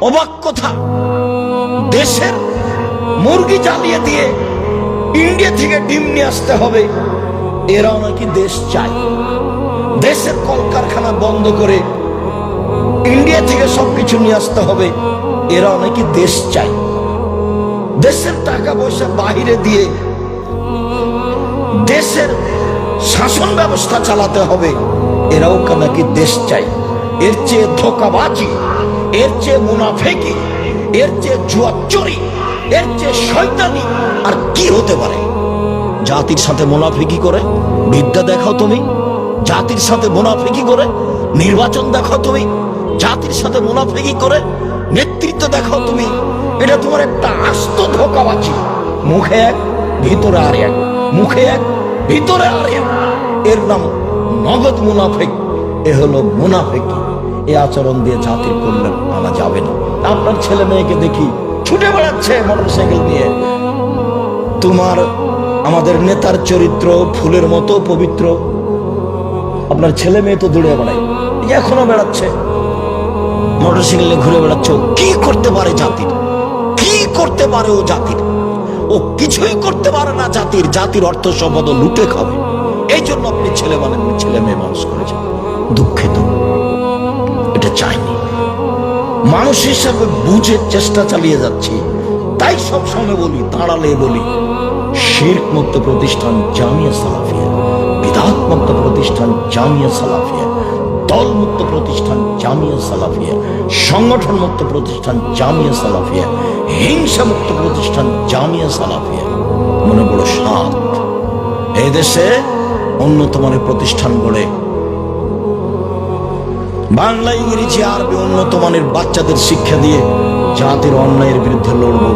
অবাক কথা, দেশের মুরগি জ্বালিয়ে দিয়ে ইন্ডিয়া থেকে ডিম নিয়ে আসতে হবে, এরাও নাকি দেশ চায়। দেশের কলকারখানা বন্ধ করে ইন্ডিয়া থেকে সবকিছু নিয়ে আসতে হবে, এরাও নাকি দেশ চায়। দেশের টাকা পয়সা বাহিরে দিয়ে দেশের শাসন ব্যবস্থা চালাতে হবে, এরাও নাকি দেশ চায়। এর চেয়ে ধোঁকাবাজি, এর চেয়ে মুনাফেকি, এর চেয়ে জুয়াচুরি, এর চেয়ে শয়তানি আর কি হতে পারে? জাতির সাথে মুনাফেকি করে বিদ্যা দেখাও তুমি, জাতির সাথে মুনাফেকি করে নির্বাচন দেখাও তুমি, জাতির সাথে মুনাফেকি করে নেতৃত্ব দেখাও তুমি। এটা তোমার একটা আস্ত ধোঁকাবাজি। মুখে এক, ভিতরে আর এক, মুখে এক, ভিতরে আর এক। এর নাম নগদ মুনাফেক। এ হলো মুনাফেকি। এই আচরণ দিয়ে জাতির কল্যাণ আনা যাবে না। আপনার ছেলে মেয়েকে দেখি ছুটে বেড়াচ্ছে মোটরসাইকেল নিয়ে। তোমার আমাদের নেতার চরিত্র ফুলের মতো পবিত্র, আপনার ছেলে মেয়ে তো দৌড়ে বেড়ায়, এখনো বেড়াচ্ছে মোটরসাইকেলে ঘুরে বেড়াচ্ছে। কি করতে পারে জাতির? কি করতে পারে ও জাতির? ও কিছুই করতে পারে না জাতির। জাতির অর্থ সম্পদ লুটে খাবে। এই জন্য আপনি ছেলে মেয়ে মানুষ করেছেন। দুঃখিত, এটা চাইনি। মানুষ হিসাবে বুঝে চেষ্টা চালিয়ে যাচ্ছি। তাই সব সময় বলি, দাঁড়ালে বলি, শিরক মুক্ত প্রতিষ্ঠান জামিয়া সালাফিয়া, বিদআত মুক্ত প্রতিষ্ঠান জামিয়া সালাফিয়া, দল মুক্ত প্রতিষ্ঠান জামিয়া সালাফিয়া, সংগঠন মুক্ত প্রতিষ্ঠান জামিয়া সালাফিয়া, হিংসা মুক্ত প্রতিষ্ঠান জামিয়া সালাফিয়া। মনে বড় সাত এই দেশে উন্নত মানের প্রতিষ্ঠান গড়ে বাংলা, ইংরেজি, আরবি উন্নত মানের বাচ্চাদের শিক্ষা দিয়ে জাতির অন্যায়ের বিরুদ্ধে লড়বো।